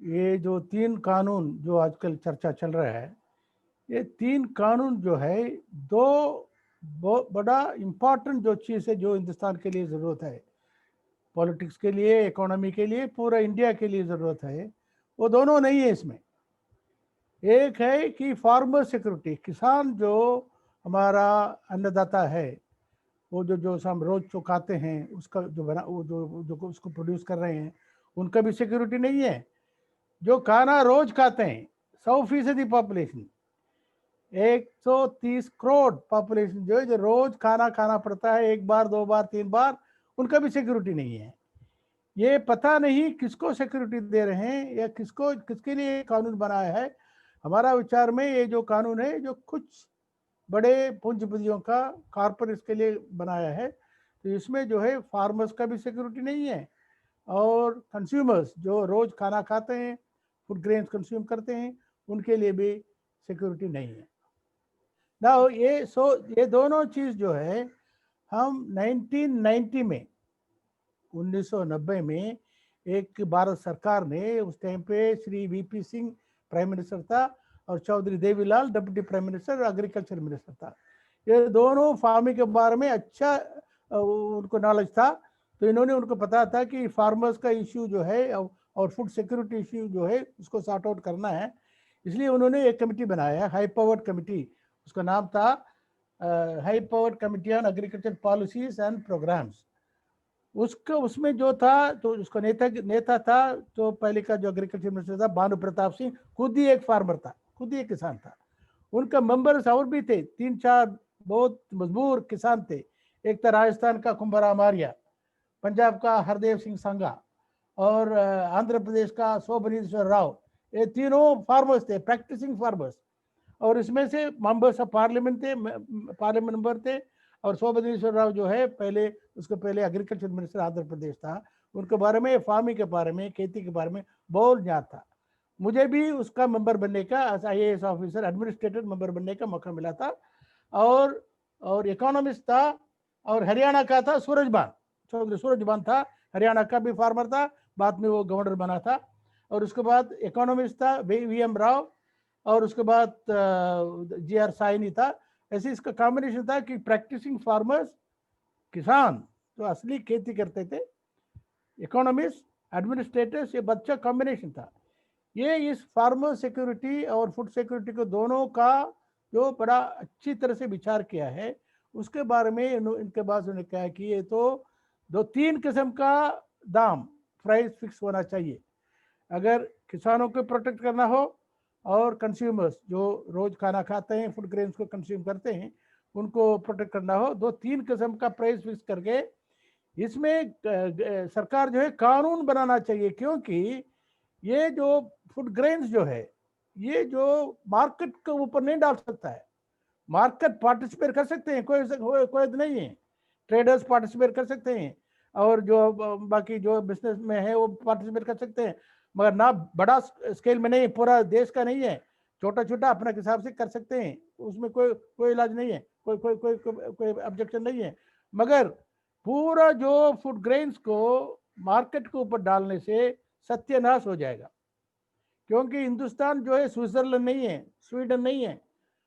ये जो 3 कानून जो आजकल चर्चा चल रहा है, ये 3 कानून जो है, दो बहुत बड़ा इम्पोर्टेंट जो चीज़ है, जो हिंदुस्तान के लिए ज़रूरत है, पॉलिटिक्स के लिए, इकोनॉमी के लिए, पूरा इंडिया के लिए ज़रूरत है, वो दोनों नहीं है इसमें। एक है कि फार्मर सिक्योरिटी, किसान जो हमारा अन्नदाता है, वो जो हम रोज जो खाते हैं, उसका जो बना वो जो उसको प्रोड्यूस कर रहे हैं, उनका भी सिक्योरिटी नहीं है। जो खाना रोज खाते हैं, 100% पॉपुलेशन, 130 करोड़ पॉपुलेशन जो है, जो रोज खाना खाना पड़ता है, 1 बार 2 बार 3 बार, उनका भी सिक्योरिटी नहीं है। ये पता नहीं किसको सिक्योरिटी दे रहे हैं या किसके लिए कानून बनाया है। हमारा विचार में ये जो कानून है, जो कुछ बड़े पूंजीपतियों का, कॉर्पोरेट्स के लिए बनाया है, तो इसमें जो है फार्मर्स का भी सिक्योरिटी नहीं है, और कंज्यूमर्स जो रोज खाना खाते हैं, फूड ग्रेन्स कंज्यूम करते हैं, उनके लिए भी सिक्योरिटी नहीं है ना। ये दोनों चीज़ जो है, हम 1990 में 1990 में एक भारत सरकार ने, उस टाइम पे श्री वीपी सिंह प्राइम मिनिस्टर था और Chaudhary Devilal deputy prime minister और एग्रीकल्चर मिनिस्टर था। ये दोनों फार्मिंग के बारे में अच्छा उनको नॉलेज था, तो इन्होंने, उनको पता था कि फार्मर्स का इश्यू जो है और फूड सिक्योरिटी इश्यू जो है, उसको सॉर्ट आउट करना है। इसलिए उन्होंने एक कमेटी बनाया, हाई पावर्ड कमेटी, उसका नाम था high powered committee on agriculture policies and programmes. उसमें जो था, तो उसका नेता था, तो पहले का जो एग्रीकल्चर मिनिस्टर था भानु प्रताप सिंह, खुद ही एक फार्मर था, खुद ही एक किसान था। उनका मेंबर्स और भी थे, 3-4 बहुत मजबूर किसान थे। एक था राजस्थान का कुंभराम आर्या, पंजाब का हरदेव सिंह संगा, और आंध्र प्रदेश का शोभनीश्वर राव। ये तीनों फार्मर्स थे, प्रैक्टिसिंग फार्मर्स। और इसमें से मेंबर्स ऑफ पार्लियामेंट थे, पार्लियामेंट मेंबर थे। और शोभनेश्वर राव जो है, पहले उसके पहले एग्रीकल्चर मिनिस्टर आंध्र प्रदेश था। उनके बारे में, फार्मिंग के बारे में, खेती के बारे में बहुत ज्ञान था। मुझे भी उसका मेंबर बनने का, IAS ऑफिसर, एडमिनिस्ट्रेटिव मेंबर बनने का मौका मिला था। और इकोनॉमिस्ट था, और हरियाणा का था सूरजबान, चौधरी सूरजबान था, हरियाणा का भी फार्मर था, बाद में वो गवर्नर बना था। और उसके बाद इकोनॉमिस्ट था VM राव, और उसके बाद GR साइनी था। ऐसे इसका कॉम्बिनेशन था कि प्रैक्टिसिंग फार्मर्स, किसान जो असली खेती करते थे, इकोनॉमिस्ट, एडमिनिस्ट्रेटर्स, ये बच्चा कॉम्बिनेशन था। ये इस फार्मर सिक्योरिटी और फूड सिक्योरिटी को दोनों का जो बड़ा अच्छी तरह से विचार किया है, उसके बारे में इनके बाद उन्होंने कहा कि ये तो 2-3 किस्म का दाम, प्राइस फिक्स होना चाहिए। अगर किसानों को प्रोटेक्ट करना हो, और कंज्यूमर्स जो रोज खाना खाते हैं, फूड ग्रेन्स को कंज्यूम करते हैं, उनको प्रोटेक्ट करना हो, 2-3 किस्म का प्राइस फिक्स करके इसमें सरकार जो है कानून बनाना चाहिए। क्योंकि ये जो फूड ग्रेन्स जो है, ये जो मार्केट के ऊपर नहीं डाल सकता है। मार्केट पार्टिसिपेट कर सकते हैं, कोई नहीं है, ट्रेडर्स पार्टिसिपेट कर सकते हैं, और जो बाकी जो बिजनेस में है वो पार्टिसिपेट कर सकते हैं, मगर ना बड़ा स्केल में नहीं, पूरा देश का नहीं है, छोटा छोटा अपने हिसाब से कर सकते हैं, उसमें कोई इलाज नहीं है, कोई ऑब्जेक्शन नहीं है। मगर पूरा जो फूड ग्रेन्स को मार्केट के ऊपर डालने से सत्यानाश हो जाएगा। क्योंकि हिंदुस्तान जो है स्विट्जरलैंड नहीं है, स्वीडन नहीं है,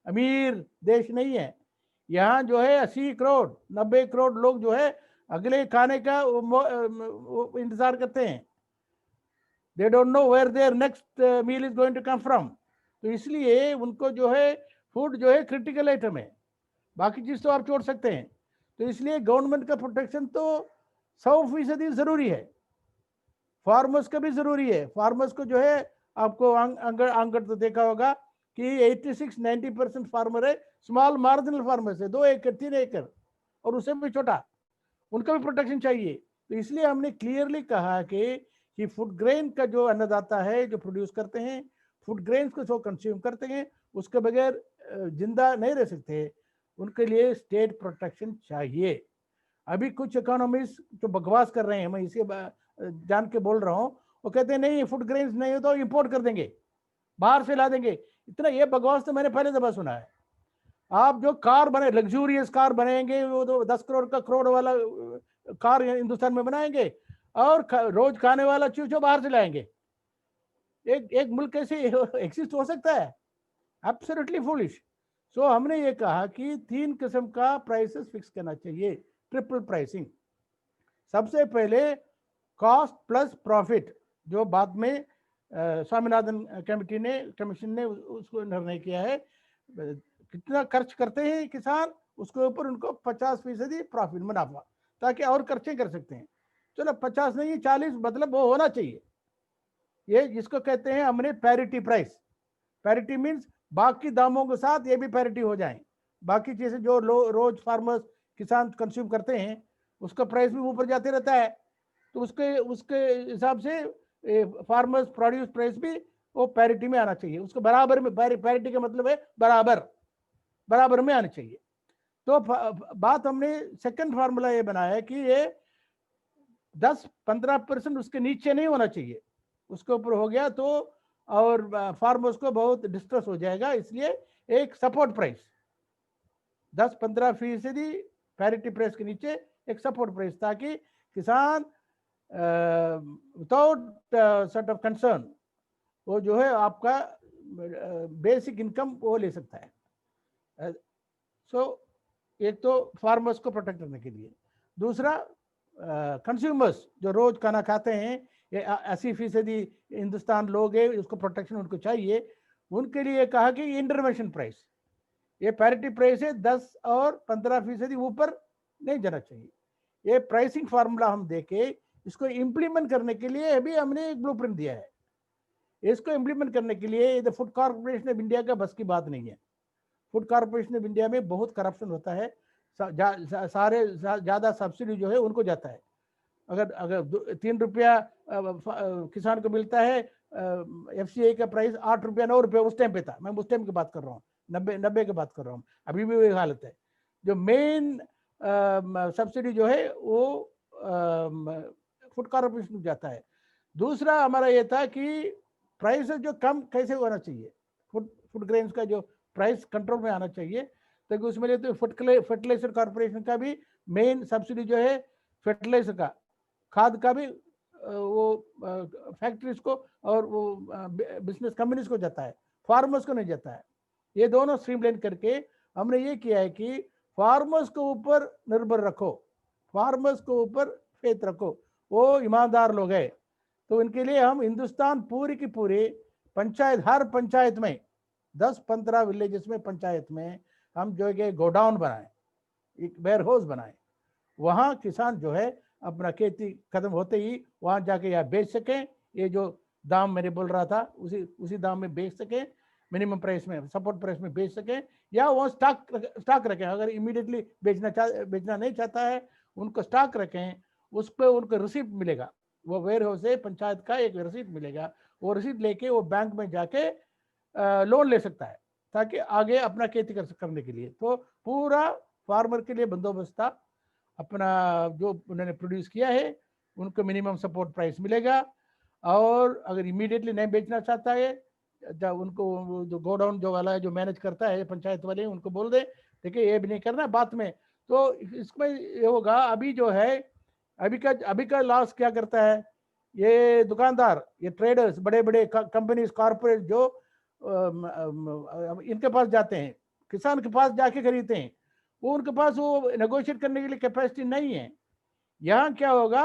अमीर देश नहीं है। यहाँ जो है 80 करोड़ 90 करोड़ लोग जो है अगले खाने का इंतजार करते हैं। They don't know where their next meal is going to come from. तो इसलिए उनको जो है फूड जो है क्रिटिकल आइटम है, बाकी चीज तो आप छोड़ सकते हैं। तो इसलिए गवर्नमेंट का प्रोटेक्शन तो 100% जरूरी है, फार्मर्स का भी जरूरी है। फार्मर्स को जो है, आपको आंकड़ तो देखा होगा कि 86-90% फार्मर है, स्मॉल मार्जिनल फार्मर्स है, 2 एकड़ 3 एकड़ और उससे भी छोटा, उनका भी प्रोटेक्शन चाहिए। तो इसलिए हमने क्लियरली कहा कि फूड ग्रेन का जो अन्नदाता है, जो प्रोड्यूस करते हैं, फूड ग्रेन्स को जो कंज्यूम करते हैं, उसके बगैर जिंदा नहीं रह सकते, उनके लिए स्टेट प्रोटेक्शन चाहिए। अभी कुछ इकोनॉमिस्ट जो बकवास कर रहे हैं, मैं इसे जान के बोल रहा हूँ, वो कहते हैं नहीं फूड ग्रेन्स नहीं हो तो इंपोर्ट कर देंगे, बाहर से ला देंगे। इतना ये बकवास तो मैंने पहले दफा सुना है। आप जो कार बने, लग्जूरियस कार बनाएंगे, वो तो 10 करोड़ का, करोड़ वाला कार हिंदुस्तान में बनाएंगे, और रोज खाने वाला चीज जो बाहर से लाएंगे। एक मुल्क कैसे एग्जिस्ट हो सकता है? Absolutely foolish. सो हमने ये कहा कि 3 किस्म का प्राइसेस फिक्स करना चाहिए, ट्रिपल प्राइसिंग। सबसे पहले कॉस्ट प्लस प्रॉफिट, जो बाद में स्वामीनाथन कमीशन ने उसको निर्णय किया है। कितना खर्च करते हैं किसान, उसके ऊपर उनको 50% प्रॉफिट, मुनाफा, ताकि और खर्चे कर सकते हैं। चलो 50 नहीं 40, मतलब वो होना चाहिए। ये जिसको कहते हैं हमने पैरिटी प्राइस। पैरिटी मीन्स बाकी दामों के साथ ये भी पैरिटी हो जाए। बाकी चीजें जो रोज फार्मर्स किसान कंज्यूम करते हैं उसका प्राइस भी ऊपर जाते रहता है, तो उसके उसके हिसाब से फार्मर्स प्रोड्यूस प्राइस भी वो पैरिटी में आना चाहिए, उसको बराबर में। पैरिटी का मतलब है बराबर, बराबर में आना चाहिए। तो बात हमने सेकंड फार्मूला ये बनाया कि ये 10-15% उसके नीचे नहीं होना चाहिए। उसके ऊपर हो गया तो और फार्मर्स को बहुत डिस्ट्रेस हो जाएगा, इसलिए एक सपोर्ट प्राइस 10-15% पैरिटी प्राइस के नीचे एक सपोर्ट प्राइस, ताकि किसान विदाउट सॉर्ट ऑफ कंसर्न वो जो है आपका बेसिक इनकम वो ले सकता है। सो एक तो फार्मर्स को प्रोटेक्ट करने के लिए, दूसरा कंज्यूमर्स जो रोज खाना खाते हैं, ये 80% हिंदुस्तान लोग है, उसको प्रोटेक्शन उनको चाहिए। उनके लिए कहा कि इंटरवेंशन प्राइस, ये पैरिटी प्राइस है, 10 और 15% ऊपर नहीं जाना चाहिए। ये प्राइसिंग फार्मूला हम देके इसको इम्प्लीमेंट करने के लिए अभी हमने एक ब्लूप्रिंट दिया है। इसको इम्प्लीमेंट करने के लिए ये फूड कॉर्पोरेशन ऑफ इंडिया का बस की बात नहीं है। फूड कॉर्पोरेशन ऑफ इंडिया में बहुत करप्शन होता है, सारे ज़्यादा सब्सिडी जो है उनको जाता है। अगर 3 रुपया किसान को मिलता है, FCI का प्राइस 8 रुपया 9 रुपया उस टाइम पे था, मैं उस टाइम की बात कर रहा हूँ, 90 की बात कर रहा हूँ। अभी भी वही हालत है। जो मेन सब्सिडी जो है वो फूड कॉर्पोरेशन को जाता है। दूसरा हमारा ये था कि प्राइस जो कम कैसे होना चाहिए, फूड ग्रेन्स का जो प्राइस कंट्रोल में आना चाहिए, ताकि उसमें लिए तो फर्टिलाइजर कॉर्पोरेशन का भी मेन सब्सिडी जो है फर्टिलाइजर का, खाद का भी वो फैक्ट्रीज को और वो बिजनेस कंपनीज को जाता है, फार्मर्स को नहीं जाता है। ये दोनों स्ट्रीमलाइन करके हमने ये किया है कि फार्मर्स को ऊपर निर्भर रखो, फार्मर्स को ऊपर फेथ रखो, वो ईमानदार लोग हैं। तो इनके लिए हम हिंदुस्तान पूरी की पूरी पंचायत, हर पंचायत में 10-15 विलेजेस में, पंचायत में हम जो है गोडाउन बनाए, एक वेयर हाउस बनाए, वहाँ किसान जो है अपना खेती खत्म होते ही वहाँ जाके या बेच सकें, ये जो दाम मैंने बोल रहा था उसी दाम में बेच सकें, मिनिमम प्राइस में, सपोर्ट प्राइस में बेच सकें, या वो स्टॉक रखें। अगर इमीडिएटली बेचना नहीं चाहता है, उनको स्टॉक रखें, उस पर उनको रिसीप्ट मिलेगा, वो वेयर हाउस से पंचायत का एक रसीद मिलेगा, वो रसीद लेके वो बैंक में जाके लोन ले सकता है, ताकि आगे अपना खेती करने के लिए। तो पूरा फार्मर के लिए बंदोबस्त था। अपना जो उन्होंने प्रोड्यूस किया है उनको मिनिमम सपोर्ट प्राइस मिलेगा, और अगर इमीडिएटली नहीं बेचना चाहता है, जब उनको जो गोडाउन जो वाला है जो मैनेज करता है पंचायत वाले, उनको बोल दे देखिए ये भी नहीं करना बात में। तो इसमें ये होगा, अभी जो है अभी का लॉस क्या करता है, ये दुकानदार, ये ट्रेडर्स, बड़े बड़े कंपनीज, कॉर्पोरेट जो इनके पास जाते हैं, किसान के पास जाके खरीदते हैं, वो उनके पास वो नेगोशिएट करने के लिए कैपेसिटी नहीं है। यहाँ क्या होगा,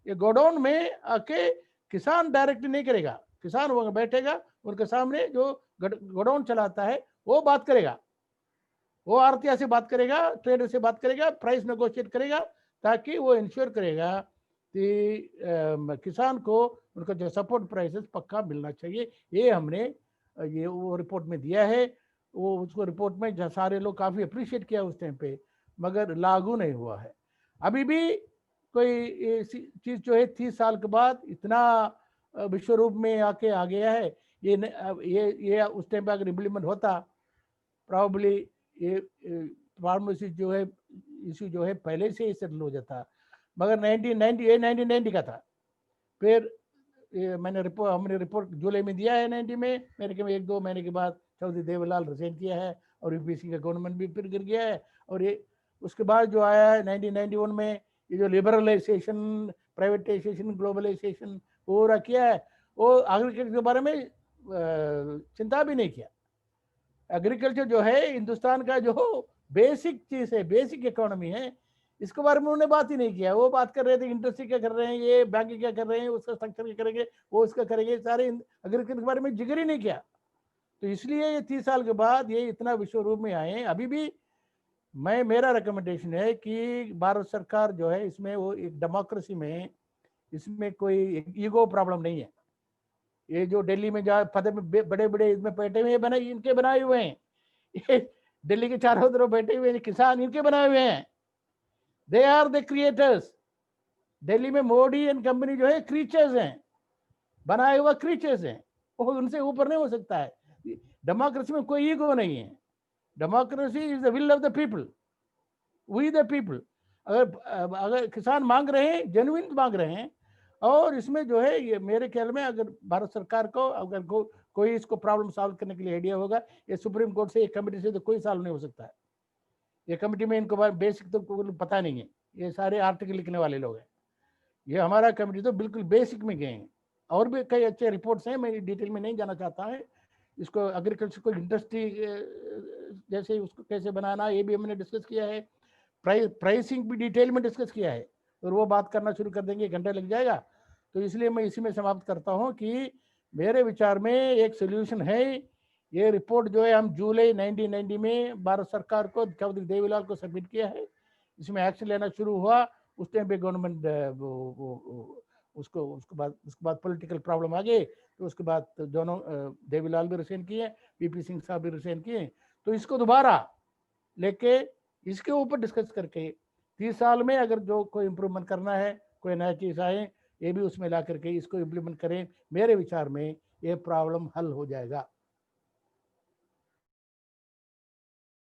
ये गोडाउन में आके किसान डायरेक्टली नहीं करेगा, किसान वहां बैठेगा, उनके सामने जो गोडाउन चलाता है वो बात करेगा, वो आरतिया से बात करेगा, ट्रेडर से बात करेगा, प्राइस नेगोशिएट करेगा, ताकि वो इंश्योर करेगा कि किसान को उनका जो सपोर्ट प्राइसेस पक्का मिलना चाहिए। ये हमने ये वो रिपोर्ट में दिया है। वो उसको रिपोर्ट में सारे लोग काफ़ी अप्रिशिएट किया उस टाइम पे, मगर लागू नहीं हुआ है। अभी भी कोई चीज़ जो है 30 साल के बाद इतना विश्व रूप में आके आ गया है, ये उस टाइम पे अगर इम्प्लीमेंट होता, प्रॉब्ली ये फार्मेसी जो है इशू जो है पहले से ही सेटल हो जाता। मगर 1990 का था। फिर हमने रिपोर्ट जुलाई में दिया है 90 में, मेरे ख्याल में 1-2 महीने के बाद चौधरी देवलाल रिजाइन किया है और यूपीसी का गवर्नमेंट भी फिर गिर गया है। और ये उसके बाद जो आया है 1991 में, ये जो लिबरलाइजेशन, प्राइवेटाइजेशन, ग्लोबलाइजेशन पूरा किया है, वो एग्रीकल्चर के बारे में चिंता भी नहीं किया। एग्रीकल्चर जो है हिंदुस्तान का जो बेसिक चीज है, बेसिक इकोनॉमी है, इसके बारे में उन्होंने बात ही नहीं किया। वो बात कर रहे थे इंडस्ट्री क्या कर रहे हैं, ये बैंक क्या कर रहे हैं, उसका स्ट्रक्चर क्या करेंगे, वो उसका करेंगे, सारे एग्रीकल्चर के बारे में जिक्र ही नहीं किया। तो इसलिए ये 30 साल के बाद ये इतना विश्व रूप में आए। अभी भी मेरा रिकमेंडेशन है कि भारत सरकार जो है इसमें वो एक डेमोक्रेसी में इसमें कोई ईगो प्रॉब्लम नहीं है। ये जो दिल्ली में जहाँ पद में बड़े बड़े इसमें बैठे हुए बने, इनके बनाए हुए हैं। ये दिल्ली के चारों तरफ बैठे हुए हैं किसान, इनके बनाए हुए हैं। They are the creators. Delhi में मोदी एंड कंपनी जो है क्रीचर्स हैं, बनाए हुआ क्रीचर्स हैं, वो उनसे ऊपर नहीं हो सकता है। डेमोक्रेसी में कोई ईगो नहीं है। Democracy is the will of the people, we the people. अगर किसान मांग रहे हैं, जेन्युइन मांग रहे हैं, और इसमें जो है ये मेरे ख्याल में अगर भारत सरकार को अगर कोई इसको प्रॉब्लम सॉल्व करने के लिए आइडिया होगा, ये सुप्रीम कोर्ट से, एक कमेटी से तो कोई सॉल्व नहीं हो सकता है। ये कमेटी में इनको बेसिक तो पता नहीं है, ये सारे आर्टिकल लिखने वाले लोग हैं। ये हमारा कमेटी तो बिल्कुल बेसिक में गए हैं। और भी कई अच्छे रिपोर्ट्स हैं, मैं डिटेल में नहीं जाना चाहता है। इसको एग्रीकल्चर को इंडस्ट्री जैसे उसको कैसे बनाना, ये भी हमने डिस्कस किया है। प्राइसिंग भी डिटेल में डिस्कस किया है, और वो बात करना शुरू कर देंगे, घंटे लग जाएगा। तो इसलिए मैं इसी में समाप्त करता हूँ कि मेरे विचार में एक सोल्यूशन है। ये रिपोर्ट जो है हम जुलाई 1990 में भारत सरकार को, चौधरी देवीलाल को सबमिट किया है। इसमें एक्शन लेना शुरू हुआ। उस टाइम पे गवर्नमेंट उसके बाद पॉलिटिकल प्रॉब्लम आ गई। तो उसके बाद दोनों देवीलाल भी रिसाइन किए, पीपी सिंह साहब भी रिसाइन किए। तो इसको दोबारा लेके इसके ऊपर डिस्कस करके 30 साल में अगर जो कोई इम्प्रूवमेंट करना है, कोई नया चीज़ आए, ये भी उसमें ला करके इसको इम्प्लीमेंट करें। मेरे विचार में ये प्रॉब्लम हल हो जाएगा।